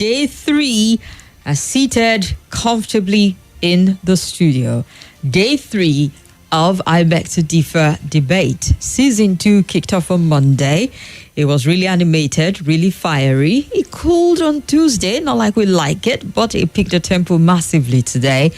Day 3, seated comfortably in the studio. Day 3 of I Beg to Differ debate. Season 2 kicked off on Monday. It was really animated, really fiery. It cooled on Tuesday, not like we like it, but it picked the tempo massively today,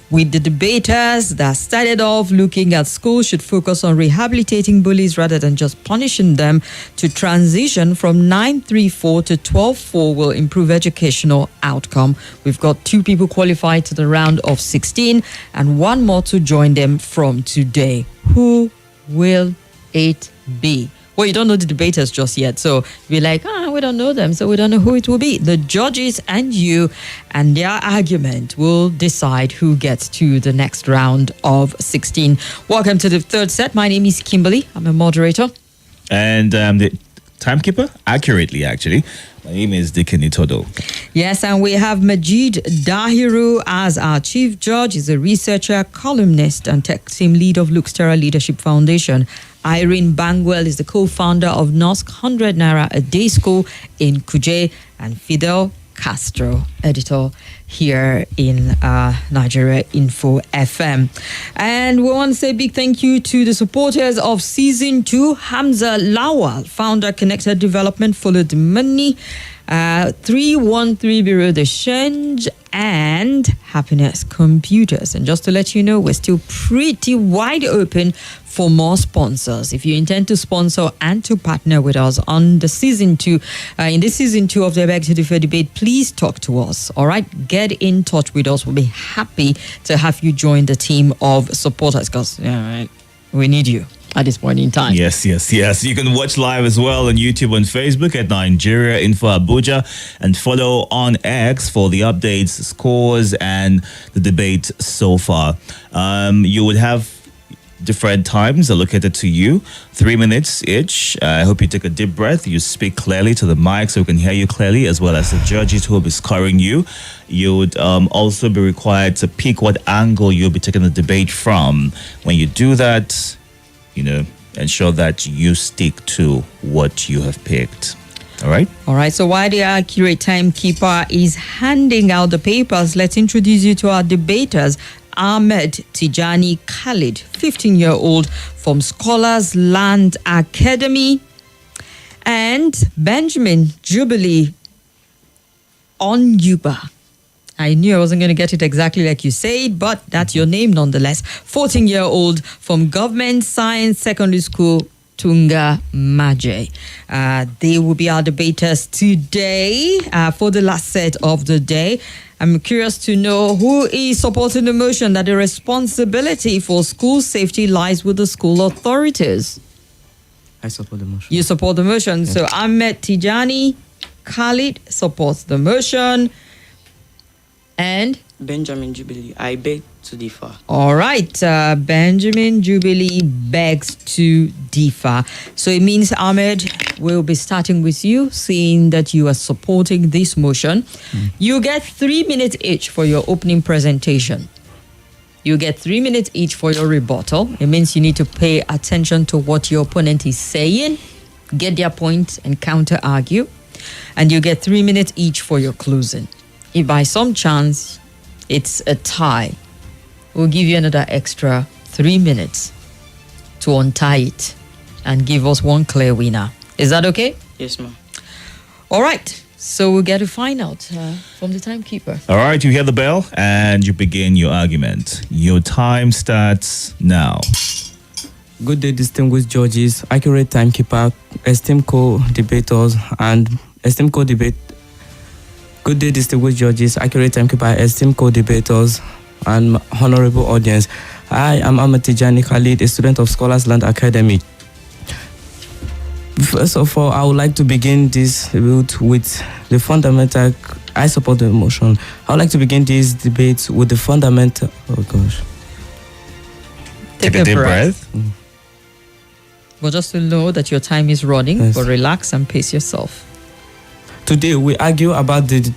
with the debaters that started off looking at schools should focus on rehabilitating bullies rather than just punishing them, to transition from 934 to 124 will improve educational outcome. We've got 2 people qualified to the round of 16 and 1 more to join them from today. Who will it be? Well, you don't know the debaters just yet, so you're like, we don't know them, so we don't know who it will be. The judges and you and their argument will decide who gets to the next round of 16. Welcome to the third set. My name is Kimberly. I'm a moderator. And the timekeeper, accurately, actually. My name is Dikini Todo. Yes, and we have Majid Dahiru as our chief judge. He's a researcher, columnist, and tech team lead of Luxterra Leadership Foundation. Irene Bangwell is the co-founder of NOSC 100 Naira a Day School in Kuje, and Fidel Castro, editor here in Nigeria Info FM. And we want to say a big thank you to the supporters of Season 2. Hamza Lawal, founder, Connected Development, followed money, 313 Bureau de Change, and Happiness Computers. And just to let you know, we're still pretty wide open for more sponsors. If you intend to sponsor and to partner with us on the season 2, in this season 2 of the Beg to Differ debate, please talk to us. All right, get in touch with us. We'll be happy to have you join the team of supporters, because we need you at this point in time. Yes. You can watch live as well on YouTube and Facebook at Nigeria Info Abuja, and follow on X for the updates, scores, and the debate so far. You would have different times allocated to you, 3 minutes each. I hope you take a deep breath. You speak clearly to the mic so we can hear you clearly, as well as the judges who will be scoring you. You would also be required to pick what angle you'll be taking the debate from. When you do that, ensure that you stick to what you have picked. All right. So while the accurate timekeeper is handing out the papers, let's introduce you to our debaters. AHMAD TIJJANI KHALID, 15-year-old from Scholars Land Academy, and Benjamin Jubilee Onyuba. I knew I wasn't going to get it exactly like you said, but that's your name nonetheless. 14-year-old from Government Science Secondary School, Tunga Maje. They will be our debaters today for the last set of the day. I'm curious to know who is supporting the motion that the responsibility for school safety lies with the school authorities. I support the motion. You support the motion. Yes. So AHMAD TIJJANI KHALID supports the motion. And Benjamin Jubilee, I beg to differ. All right, Benjamin Jubilee begs to differ. So it means, AHMAD, we'll be starting with you, seeing that you are supporting this motion. You get 3 minutes each for your opening presentation. You get 3 minutes each for your rebuttal. It means you need to pay attention to what your opponent is saying, get their point, and counter-argue. And you get 3 minutes each for your closing. If by some chance it's a tie, we'll give you another extra 3 minutes to untie it and give us one clear winner. Is that okay? Yes, ma'am. All right. So we'll get a find out from the timekeeper. All right, you hear the bell and you begin your argument. Your time starts now. Good day, distinguished judges, accurate timekeeper, esteemed co-debaters, and esteemed co-debate. Good day, distinguished judges, accurate timekeeper, esteemed co-debaters, and honorable audience. I am AHMAD TIJJANI KHALID, a student of Scholars Land Academy. First of all, I would like to begin this debate with the fundamental. I support the motion. I would like to begin this debate with the fundamental. Oh gosh. Take a deep breath. But just to know that your time is running, yes. But relax and pace yourself. Today we argue about the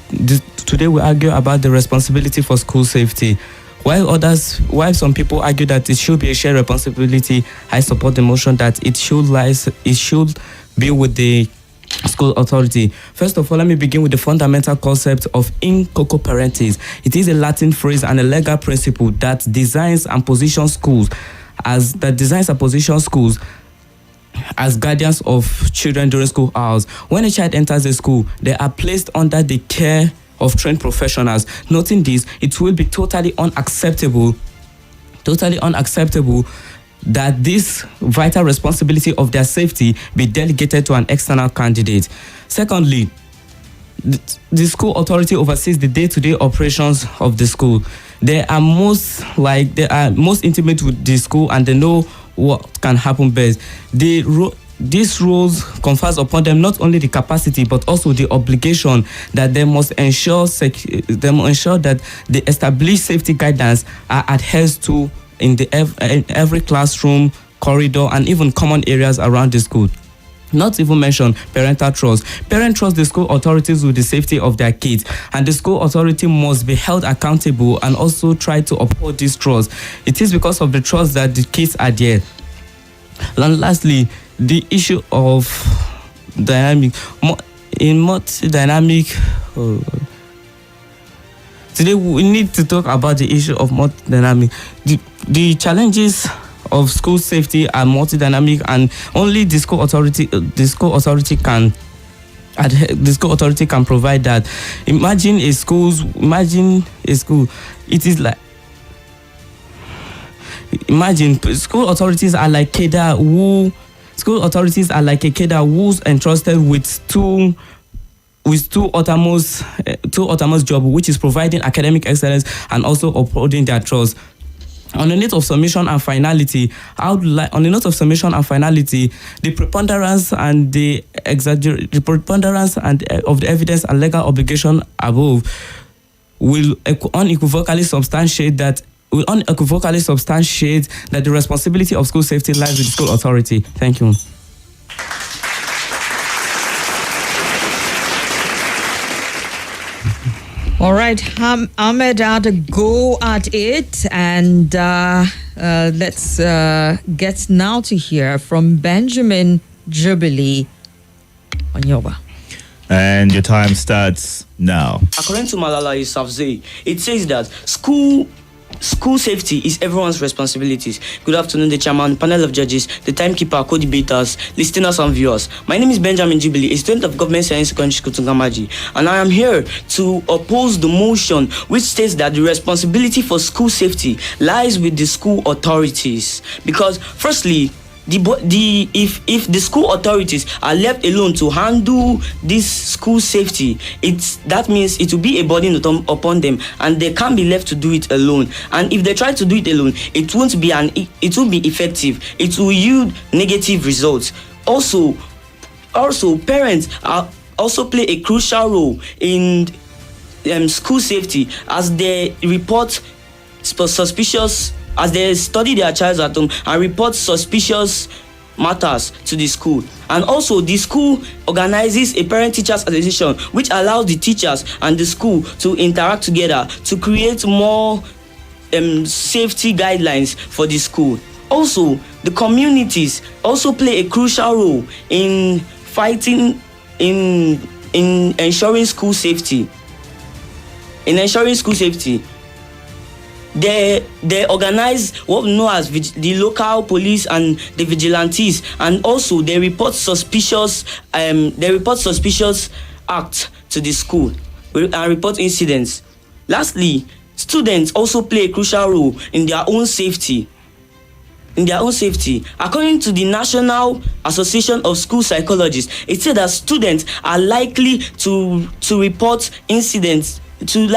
responsibility for school safety. While some people argue that it should be a shared responsibility, I support the motion that it should be with the school authority. First of all, let me begin with the fundamental concept of in coco parentis. It is a Latin phrase and a legal principle that designs and positions schools as guardians of children during school hours. When a child enters a school, they are placed under the care of trained professionals. Noting this, it will be totally unacceptable that this vital responsibility of their safety be delegated to an external candidate. Secondly, the school authority oversees the day-to-day operations of the school. They are most intimate with the school, and they know what can happen best. These roles confers upon them not only the capacity but also the obligation that they must ensure that the established safety guidelines are adhered to in every classroom, corridor, and even common areas around the school. Not even mention parental trust. Parents trust the school authorities with the safety of their kids, and the school authority must be held accountable and also try to uphold this trust. It is because of the trust that the kids are there. And lastly, the issue of multi-dynamic. Today we need to talk about the issue of multi-dynamic. The challenges of school safety are multi-dynamic, and only the school authority can provide that. Imagine a school. It is like, imagine school authorities are like a cadre who's entrusted with two utmost job, which is providing academic excellence and also upholding their trust. On the note of submission and finality, the preponderance and of the evidence and legal obligation above will unequivocally substantiate that the responsibility of school safety lies with the school authority. Thank you. All right, Ahmed had a go at it, and let's get now to hear from Benjamin Jubilee on Yoba. And your time starts now. According to Malala Yousafzai, it says that school safety is everyone's responsibilities. Good afternoon, the chairman, panel of judges, the timekeeper, co-debaters, listeners and viewers. My name is Benjamin Jubilee, a student of Government Science Secondary School Tungamaji, and I am here to oppose the motion which states that the responsibility for school safety lies with the school authorities. Because firstly, if the school authorities are left alone to handle this school safety, that means it will be a burden upon them, and they can't be left to do it alone. And if they try to do it alone, it won't be effective. It will yield negative results. Also parents also play a crucial role in school safety, as they report as they study their child at home and report suspicious matters to the school. And also the school organizes a parent-teachers association which allows the teachers and the school to interact together to create more safety guidelines for the school. Also, the communities also play a crucial role in ensuring school safety. They organize what we know as the local police and the vigilantes, and also they report suspicious acts to the school and report incidents. Lastly, students also play a crucial role in their own safety. According to the National Association of School Psychologists, it said that students are likely to report incidents,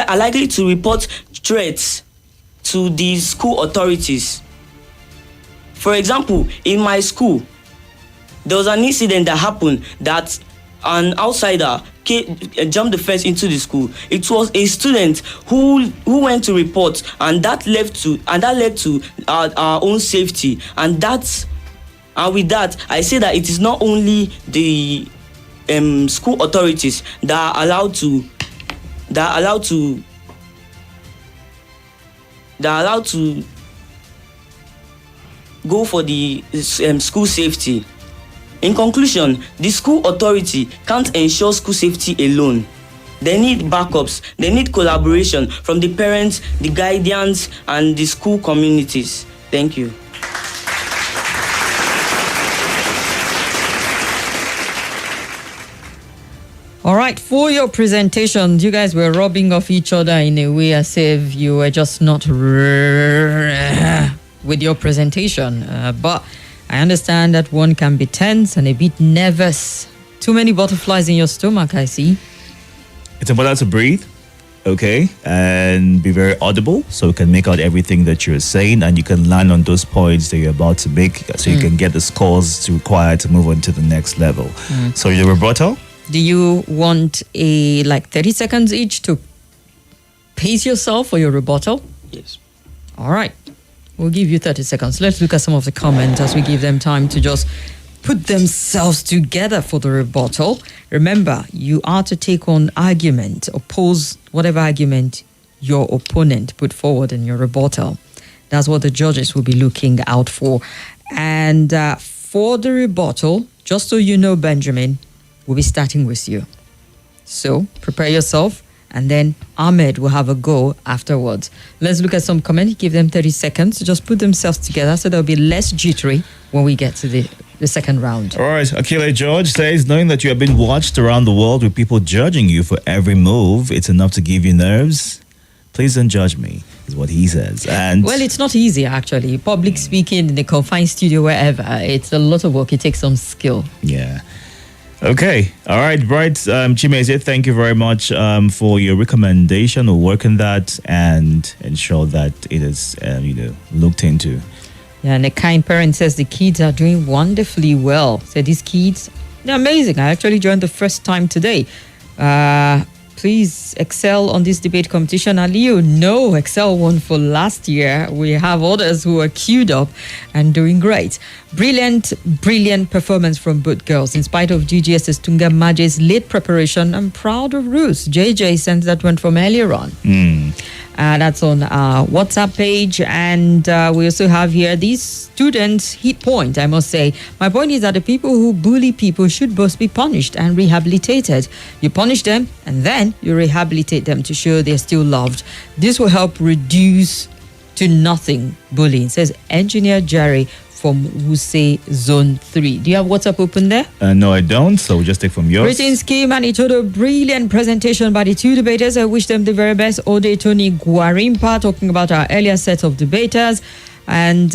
are likely to report threats to the school authorities. For example, in my school, there was an incident that happened that an outsider jumped the fence into the school. It was a student who went to report, and that led to our own safety. And with that, I say that it is not only the school authorities that are allowed to go for the school safety. In conclusion, the school authority can't ensure school safety alone. They need backups, they need collaboration from the parents, the guardians, and the school communities. Thank you. All right, for your presentation, you guys were rubbing off each other in a way as if you were just not with your presentation. But I understand that one can be tense and a bit nervous. Too many butterflies in your stomach, I see. It's important to breathe, okay, and be very audible so you can make out everything that you're saying and you can land on those points that you're about to make so you can get the scores required to move on to the next level. So your rebuttal? Do you want a 30 seconds each to pace yourself for your rebuttal? Yes. All right. We'll give you 30 seconds. Let's look at some of the comments as we give them time to just put themselves together for the rebuttal. Remember, you are to take on argument, oppose whatever argument your opponent put forward in your rebuttal. That's what the judges will be looking out for. And for the rebuttal, just so you know, Benjamin, we'll be starting with you. So prepare yourself, and then Ahmed will have a go afterwards. Let's look at some comments. Give them 30 seconds to just put themselves together so they'll be less jittery when we get to the second round. All right, Akile George says, knowing that you have been watched around the world with people judging you for every move, it's enough to give you nerves. Please don't judge me, is what he says. And well, it's not easy, actually. Public speaking in a confined studio, wherever, it's a lot of work. It takes some skill. yeah. Okay. All right, Bright. Chimeze, thank you very much for your recommendation. We'll work on that and ensure that it is, looked into. Yeah, and a kind parent says the kids are doing wonderfully well. So these kids, they're amazing. I actually joined the first time today. Please excel on this debate competition. Aliu, no, Excel won for last year. We have others who are queued up and doing great. Brilliant performance from both girls. In spite of GGS's Tunga Maje's late preparation, I'm proud of Ruth. JJ sent that one from earlier on. That's on our WhatsApp page. And we also have here these students hit point, I must say. My point is that the people who bully people should both be punished and rehabilitated. You punish them and then you rehabilitate them to show they're still loved. This will help reduce to nothing bullying, says Engineer Jerry from Wuse Zone 3. Do you have WhatsApp open there? No, I don't. So we'll just take from yours. Greetings, Kim and Itodo. Brilliant presentation by the two debaters. I wish them the very best. Ode Tony Guarimpa talking about our earlier set of debaters. And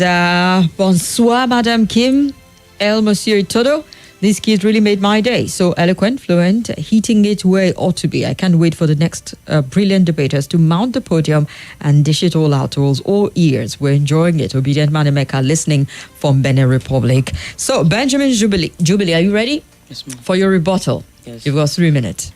bonsoir, Madam Kim. El Monsieur Itodo. These kids really made my day. So eloquent, fluent, hitting it where it ought to be. I can't wait for the next brilliant debaters to mount the podium and dish it all out to us, all ears. We're enjoying it. Obedient Manemeka listening from Benin Republic. So Benjamin Jubilee, are you ready? Yes, ma'am. For your rebuttal? Yes. You've got 3 minutes.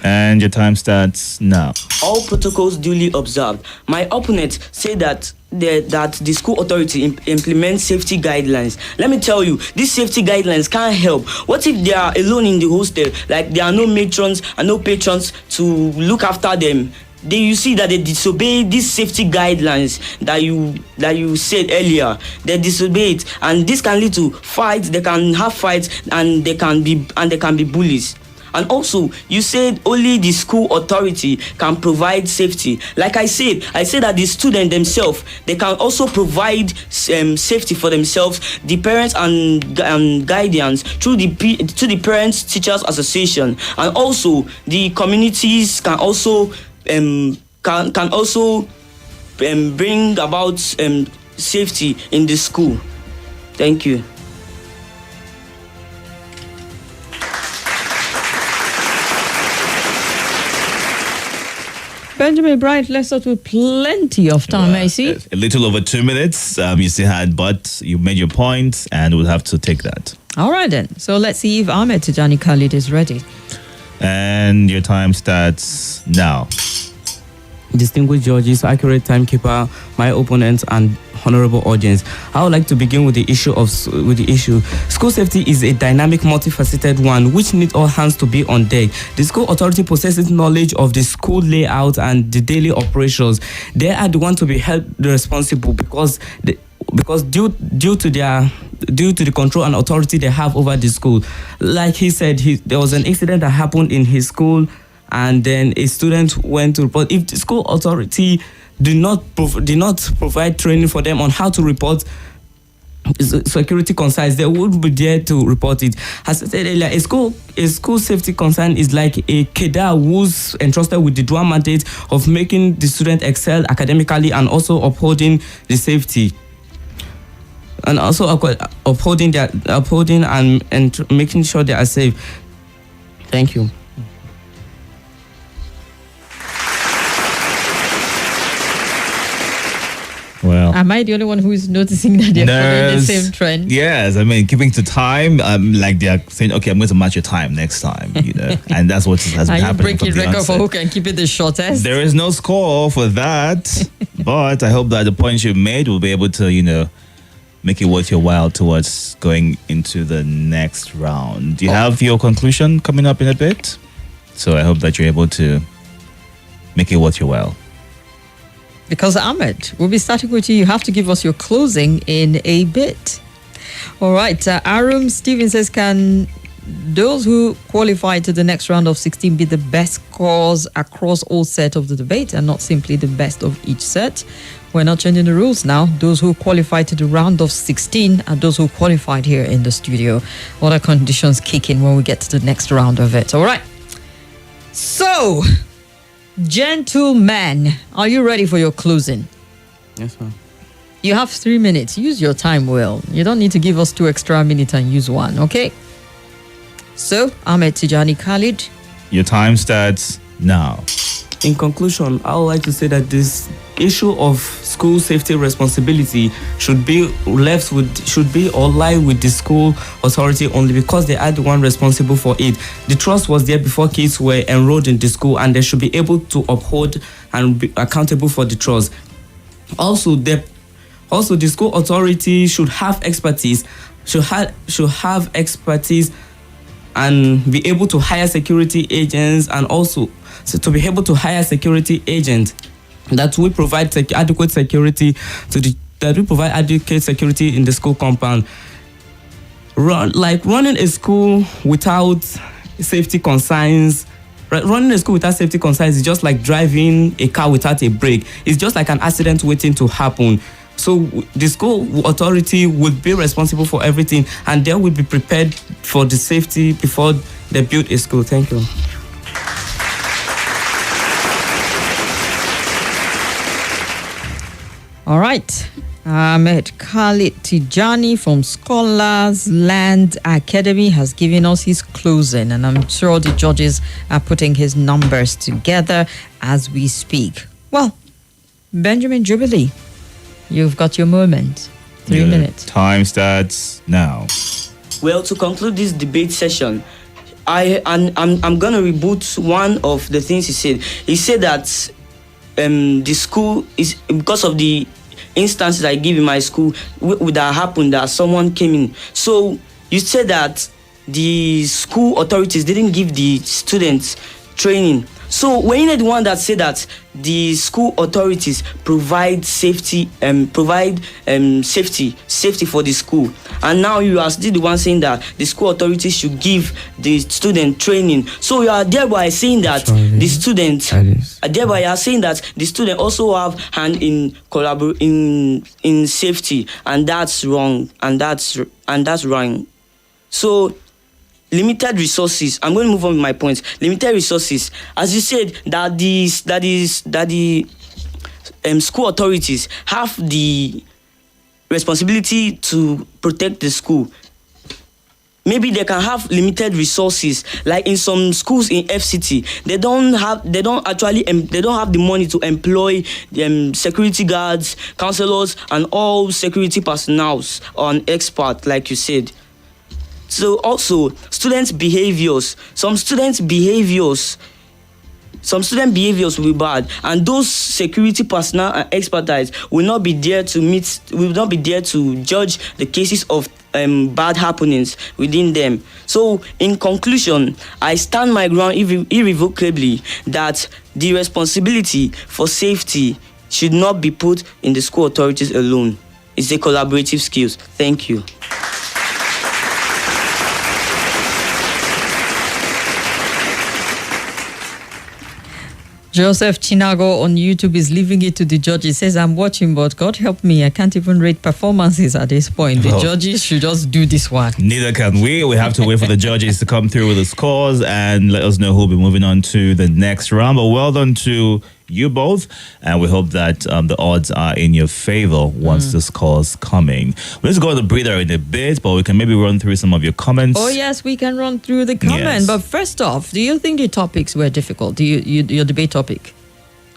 And your time starts now. All protocols duly observed. My opponent said that the school authority implements safety guidelines. Let me tell you, these safety guidelines can't help. What if they are alone in the hostel? Like there are no matrons and no patrons to look after them. You see that they disobey these safety guidelines that you said earlier. They disobey it, and this can lead to fights. They can have fights, and they can be bullies. And also, you said only the school authority can provide safety. Like I said that the students themselves, they can also provide safety for themselves, the parents and guardians through the Parents Teachers Association, and also the communities can also bring about safety in the school. Thank you. Benjamin Bright left us with plenty of time, I see. A little over 2 minutes you still had, but you made your point and we'll have to take that. All right then. So let's see if AHMAD TIJJANI KHALID is ready. And your time starts now. Distinguished judges, accurate timekeeper, my opponents, and honorable audience. I would like to begin with the issue. School safety is a dynamic, multifaceted one which needs all hands to be on deck. The school authority possesses knowledge of the school layout and the daily operations. They are the ones to be held responsible because because due to the control and authority they have over the school. Like he said, there was an incident that happened in his school, and then a student went to report. If the school authority did not provide training for them on how to report security concerns, they would be there to report it. As I said earlier, a school safety concern is like a cadre who's entrusted with the dual mandate of making the student excel academically and also upholding the safety, and also upholding and making sure they are safe. Thank you. Well, Am I the only one who is noticing that they're following the same trend? Yes, I mean, keeping to time, like they're saying, okay, I'm going to match your time next time, and that's what has been Are you happening. breaking from the record for onset. who can keep it the shortest? There is no score for that, but I hope that the points you made will be able to, make it worth your while towards going into the next round. Do you have your conclusion coming up in a bit? So I hope that you're able to make it worth your while. Because Ahmed, we'll be starting with you. You have to give us your closing in a bit. All right. Arum Steven says, can those who qualify to the next round of 16 be the best scores across all set of the debate and not simply the best of each set? We're not changing the rules now. Those who qualify to the round of 16 are those who qualified here in the studio. Other conditions kick in when we get to the next round of it. All right. So, gentlemen, are you ready for your closing? Yes, ma'am. You have 3 minutes. Use your time well. You don't need to give us 2 extra minutes and use 1, okay? So, AHMAD TIJJANI KHALID. Your time starts now. In conclusion, I would like to say that this issue of school safety responsibility should lie with the school authority only, because they are the one responsible for it. The trust was there before kids were enrolled in the school, and they should be able to uphold and be accountable for the trust. Also, the school authority should have expertise, and be able to hire security agents, and also to be able to hire security agents that will provide adequate security in the school compound. Running a school without safety concerns. Running a school without safety concerns is just like driving a car without a brake. It's just like an accident waiting to happen. So the school authority would be responsible for everything, and they will be prepared for the safety before they build a school. Thank you. All right. AHMAD TIJJANI from Scholars Land Academy has given us his closing, and I'm sure the judges are putting his numbers together as we speak. Well, Benjamin Jubilee, you've got your moment. 3 Your minutes. Time starts now. Well, to conclude this debate session, I'm gonna reboot one of the things he said. He said that the school is, because of the instances I give in my school that happened, that someone came in. So you said that the school authorities didn't give the students training. So when you're the one that said that the school authorities provide safety, safety for the school, and now you are still the one saying that the school authorities should give the student training. So you are thereby saying that the student, thereby you are saying that the student also have hand in in safety, and that's wrong, and that's wrong. So limited resources. I'm going to move on with my points. Limited resources, as you said, that the school authorities have the responsibility to protect the school. Maybe they can have limited resources, like in some schools in FCT, they don't have the money to employ security guards, counselors, and all security personnel on expert, like you said. So also student behaviors. Some student behaviors will be bad, and those security personnel and expertise will not be there to judge the cases of bad happenings within them. So in conclusion, I stand my ground irrevocably that the responsibility for safety should not be put in the school authorities alone. It's the collaborative skills. Thank you. Joseph Chinago on YouTube is leaving it to the judges. Says, I'm watching, but God help me, I can't even rate performances at this point. The judges should just do this one. Neither can we. We have to wait for the judges to come through with the scores and let us know who'll be moving on to the next round. But well done to you both, and we hope that the odds are in your favor once the scores coming. Let's go to the breather in a bit, but we can maybe run through some of your comments. Oh yes, we can run through the comment. Yes. But first off, do you think the topics were difficult? Your debate topic?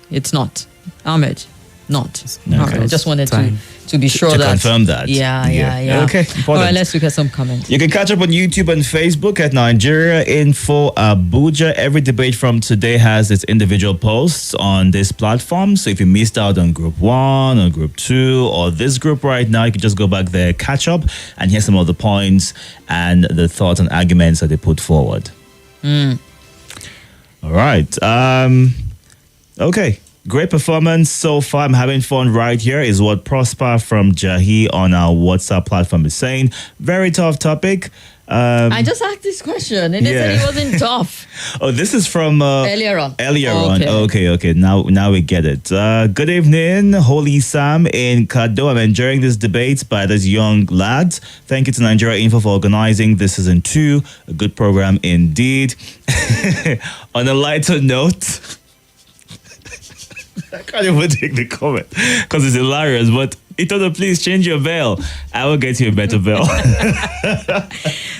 It's not. Ahmed, not. Okay. All right, I just wanted to be sure to that confirm that. Yeah. Okay, All right, let's look at some comments. You can catch up on YouTube and Facebook at Nigeria Info Abuja. Every debate from today has its individual posts on this platform. So if you missed out on Group 1 or Group 2 or this group right now, you can just go back there, catch up, and hear some of the points and the thoughts and arguments that they put forward. All right. Okay. Great performance so far. I'm having fun right here is what Prosper from Jahi on our WhatsApp platform is saying. Very tough topic. I just asked this question and they said it wasn't tough. Oh, this is from Earlier on. Okay. Now we get it. Good evening, Holy Sam in Kado. I'm enjoying this debate by these young lads. Thank you to Nigeria Info for organizing this season 2. A good program indeed. On a lighter note, I can't even take the comment because it's hilarious. But Itono, please change your veil. I will get you a better veil.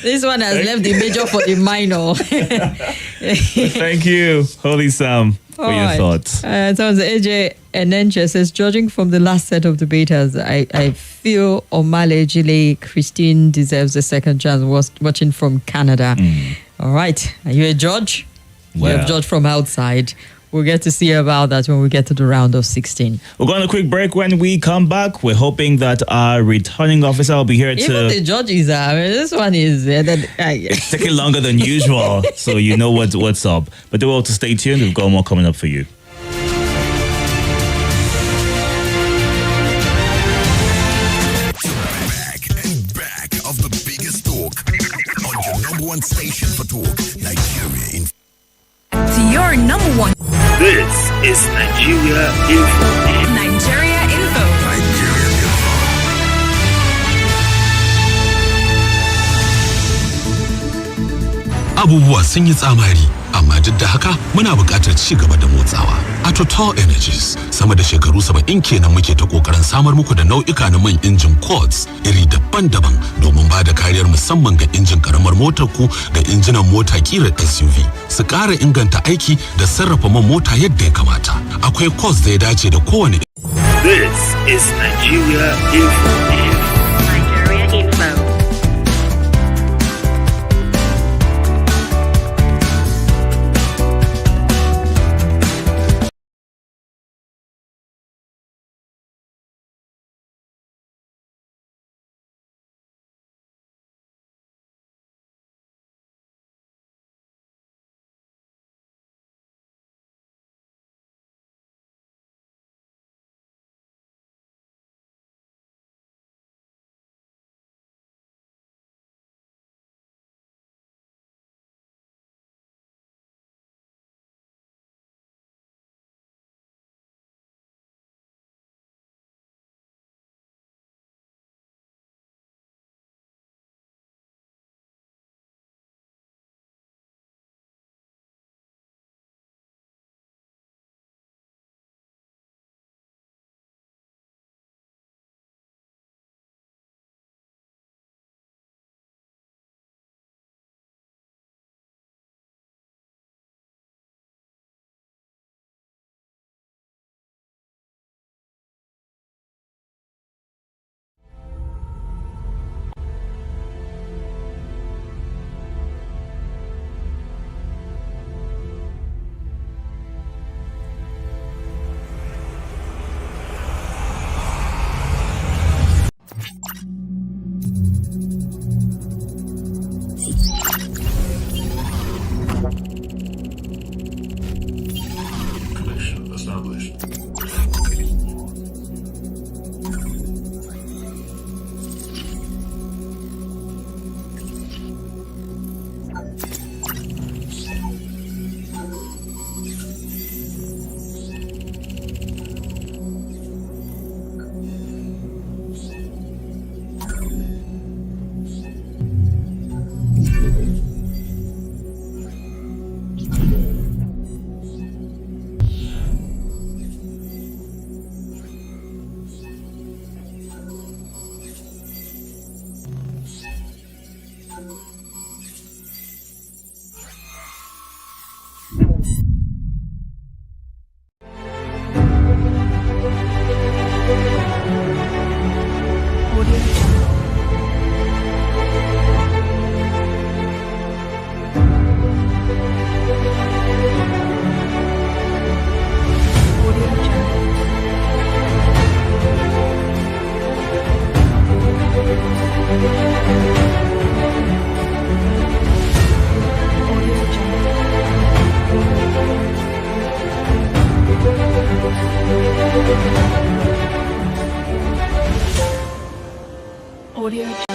This one has left the major for the minor. Thank you, Holy Sam, for your thoughts. So AJ Enenche says, judging from the last set of debaters, I feel Omale Jile Christine deserves a second chance. Was watching from Canada. All right. Are you a judge? Well. You have judged from outside. We'll get to see about that when we get to the round of 16. We're going on a quick break. When we come back, we're hoping that our returning officer will be here Even the judges are. This one is... It's taking longer than usual, so you know what's up. But do all to stay tuned. We've got more coming up for you. Back of the biggest talk on your number one station for talk, Nigeria Info. To your number one. This is Nigeria Info. Nigeria Info. Nigeria Info. Abubuwa sun yi tsamari, amma duk da haka muna buƙatar ci gaba da motsawa. A Total Energies, sama da shekaru 70 kenan muke ta kokarin samar muku da nau'ika na man injin quartz iri daban-daban domin ba da kariyar musamman ga injin karamar motar ku ga injinan mota kirar SUV. Su ƙara inganta aiki da sarrafa man mota yadda ya kamata. Akwai quartz da ya dace da kowane. This is Nigeria Info. Nigeria Info. Audio Jungle.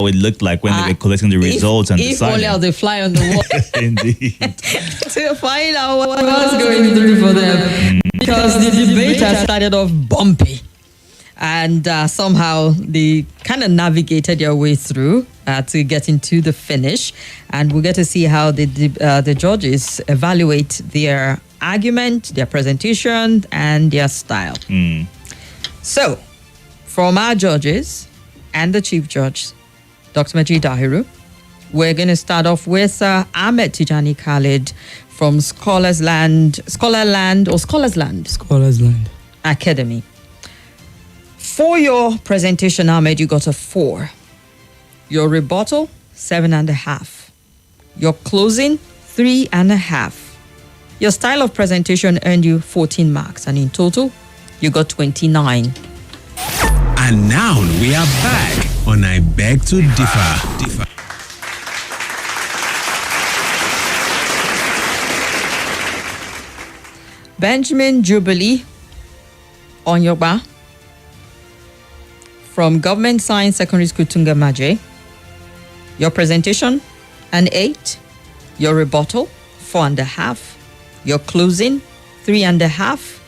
It looked like when they were collecting the results and if only deciding. they fly on the wall Indeed. to find out what was going through for them. Because the debate has started off bumpy. And somehow they kind of navigated their way through to get into the finish. And we'll get to see how the judges evaluate their argument, their presentation, and their style. So, from our judges and the chief judge, Dr. Majid Dahiru, we're going to start off with AHMAD TIJJANI KHALID from Scholars Land Academy. For your presentation, AHMAD, you got a 4. Your rebuttal, 7.5. Your closing, 3.5. Your style of presentation earned you 14 marks, and in total, you got 29. And now we are back on I Beg to Differ. Benjamin Jubilee on your bar from Government Science Secondary School Tunga Maje. Your presentation, an 8. Your rebuttal, 4.5. Your closing, 3.5.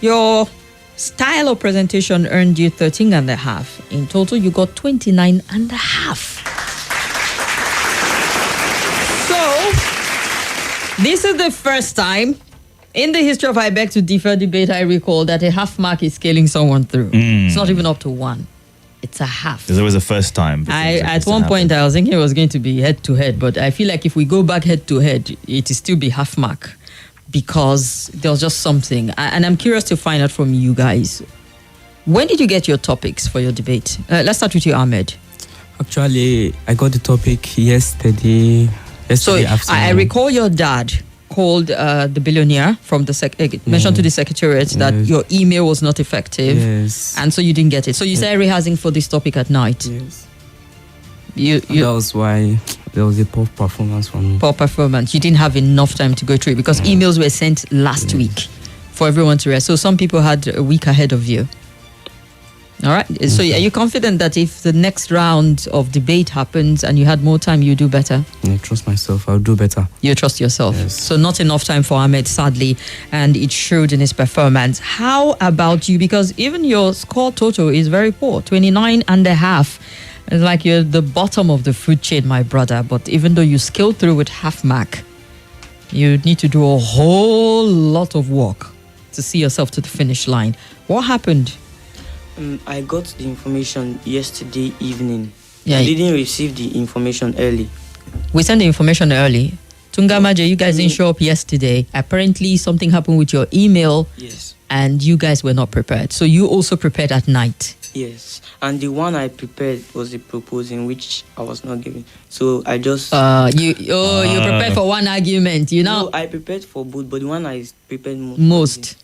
Your style of presentation earned you 13.5. In total, you got 29.5. So, this is the first time in the history of I Beg to Differ debate, I recall that a half mark is scaling someone through. It's not even up to 1. It's a half. There was a first time. At one point, I was thinking it was going to be head to head, but I feel like if we go back head to head, it will still be half mark because there was just something. And I'm curious to find out from you guys. When did you get your topics for your debate? Let's start with you, AHMAD. Actually, I got the topic yesterday So afternoon. I recall your dad called the billionaire from the mentioned to the secretariat that your email was not effective, and so you didn't get it. So you started rehearsing for this topic at night. That was why there was a poor performance from me. Poor performance. You didn't have enough time to go through it because emails were sent last week for everyone to read. So some people had a week ahead of you. All right. So are you confident that if the next round of debate happens and you had more time, you do better? I trust myself. I'll do better. You trust yourself. Yes. So not enough time for AHMAD, sadly, and it showed in his performance. How about you? Because even your score total is very poor, 29.5. It's like you're the bottom of the food chain, my brother. But even though you scaled through with half mark, you need to do a whole lot of work to see yourself to the finish line. What happened? I got the information yesterday evening. Yeah. I didn't receive the information early. We sent the information early. Tungamaje, you guys didn't show up yesterday. Apparently, something happened with your email. Yes. And you guys were not prepared. So you also prepared at night. Yes. And the one I prepared was the proposing, which I was not given. So I just... You prepared for one argument, you know? No, I prepared for both, but the one I prepared most.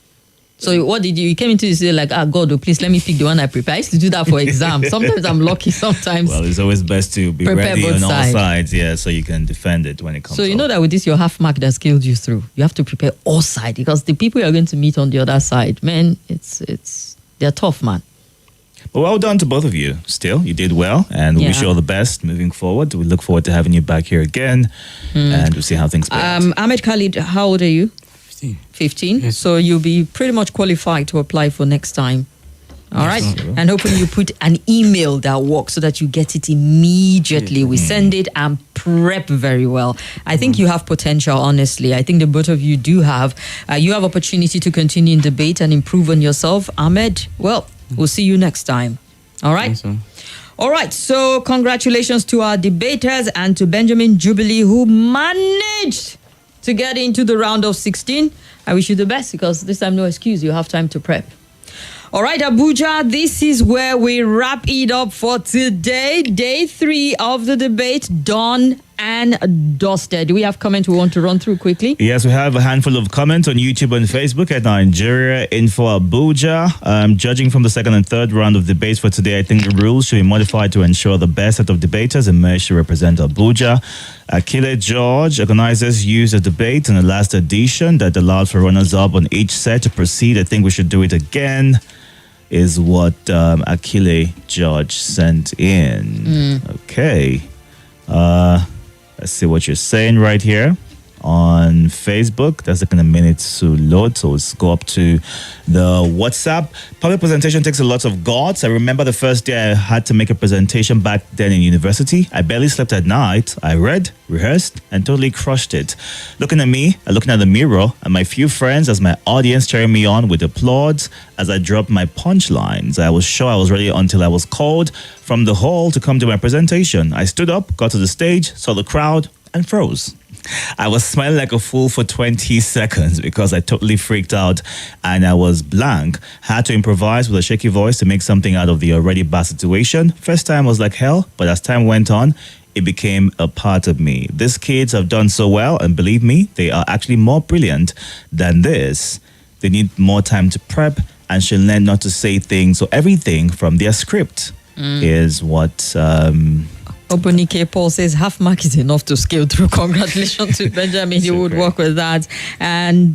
So what did you came into this like, God, oh, please let me pick the one I prepared. I used to do that for exams. Sometimes I'm lucky, sometimes. Well, it's always best to be prepare ready both on all sides. sides, yeah, so you can defend it when it comes. So you know that with this, your half mark that scaled you through. You have to prepare all sides because the people you're going to meet on the other side, man, they're tough, man. Well, well done to both of you. Still, you did well, and we wish you all the best moving forward. We look forward to having you back here again, and we'll see how things play out. AHMAD Khalid, how old are you? 15. Yes. So you'll be pretty much qualified to apply for next time. All right. Sure. And hopefully you put an email that works so that you get it immediately. We send it and prep very well. I think you have potential, honestly. I think the both of you do have. You have opportunity to continue in debate and improve on yourself. Ahmed, well, we'll see you next time. All right. Thanks, All right. So congratulations to our debaters and to Benjamin Jubilee who managed to get into the round of 16. I wish you the best because this time, no excuse. You have time to prep. All right, Abuja, this is where we wrap it up for today. Day 3 of the debate, done and dusted. Do we have comments we want to run through quickly? Yes, we have a handful of comments on YouTube and Facebook at Nigeria Info Abuja. Judging from the second and third round of debates for today, I think the rules should be modified to ensure the best set of debaters emerge to represent Abuja. Akile George, organizers used a debate in the last edition that allowed for runners-up on each set to proceed. I think we should do it again, is what Akile George sent in. Okay. Let's see what you're saying right here on Facebook. That's taking a minute to load, so let's go up to the WhatsApp. Public presentation takes a lot of guts. I remember the first day I had to make a presentation back then in university. I barely slept at night. I read, rehearsed, and totally crushed it. Looking at me, looking at the mirror, and my few friends as my audience cheering me on with applause as I dropped my punchlines. I was sure I was ready until I was called from the hall to come to my presentation. I stood up, got to the stage, saw the crowd, and froze. I was smiling like a fool for 20 seconds because I totally freaked out and I was blank. Had to improvise with a shaky voice to make something out of the already bad situation. First time was like hell, but as time went on, it became a part of me. These kids have done so well, and believe me, they are actually more brilliant than this. They need more time to prep and should learn not to say things or everything from their script is what... Obonike Paul says half mark is enough to scale through. Congratulations to Benjamin. He would work with that. And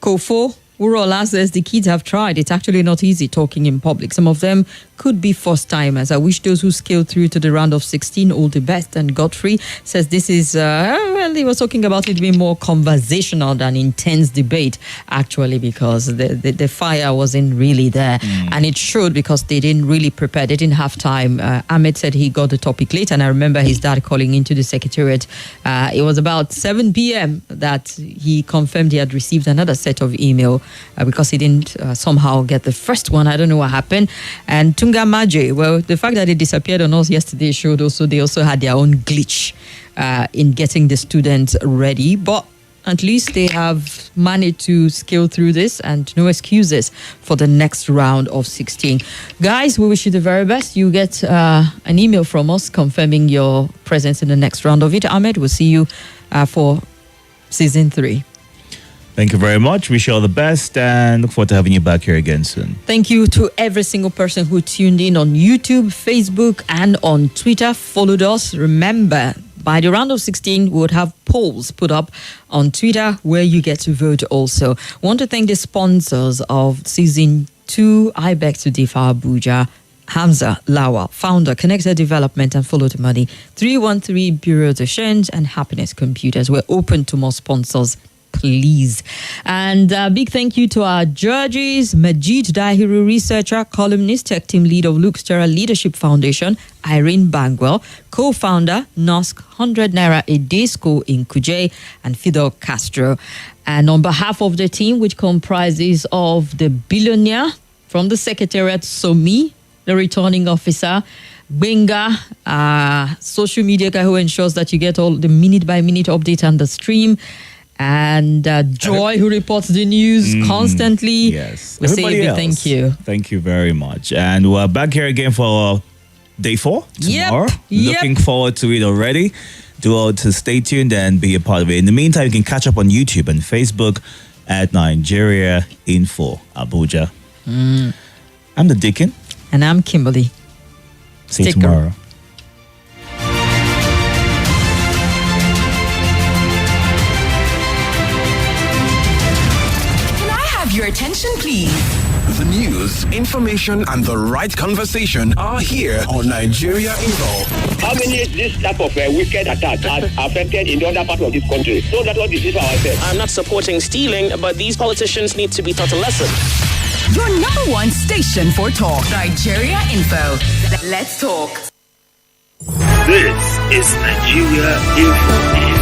Kofo Urola says the kids have tried. It's actually not easy talking in public. Some of them could be first timers. I wish those who scaled through to the round of 16 all the best. And Godfrey says this is, well, he was talking about it being more conversational than intense debate, actually, because the fire wasn't really there. And it showed because they didn't really prepare. They didn't have time. Ahmed said he got the topic late, and I remember his dad calling into the secretariat. It was about 7 p.m. that he confirmed he had received another set of email because he didn't somehow get the first one. I don't know what happened. And Tunga Maje, well, the fact that it disappeared on us yesterday showed also they also had their own glitch in getting the students ready. But at least they have managed to scale through this, and no excuses for the next round of 16. Guys, we wish you the very best. You get an email from us confirming your presence in the next round of it. Ahmed, we'll see you for season 3. Thank you very much. Wish you all the best and look forward to having you back here again soon. Thank you to every single person who tuned in on YouTube, Facebook, and on Twitter, followed us. Remember, by the round of 16, we would have polls put up on Twitter where you get to vote also. I want to thank the sponsors of season 2, I Beg to Differ Abuja, Hamza Lawa, founder, Connected Development and Follow the Money, 313 Bureau de Change, and Happiness Computers. We're open to more sponsors, please. And big thank you to our judges, Majid Dahiru, researcher, columnist, tech team lead of Luke Stera Leadership Foundation, Irene Bangwell, co-founder, NOSC 100 Naira a Day School in Kuje, and Fidel Castro. And on behalf of the team, which comprises of the billionaire, from the Secretariat, Somi, the returning officer, Benga, social media guy who ensures that you get all the minute-by-minute update on the stream, and Joy, who reports the news constantly. Yes. We say a Everybody big else, thank you. Thank you very much. And we're back here again for day 4 tomorrow. Yep. Looking forward to it already. Do all to stay tuned and be a part of it. In the meantime, you can catch up on YouTube and Facebook at Nigeria Info Abuja. I'm the Deacon. And I'm Kimberly. See you Sticker. tomorrow. Can I have your attention, please? The news, information, and the right conversation are here on Nigeria Info. How many this type of wicked attack has affected in the other part of this country? So that's what we see for ourselves. I'm not supporting stealing, but these politicians need to be taught a lesson. Your number one station for talk. Nigeria Info. Let's talk. This is Nigeria Info.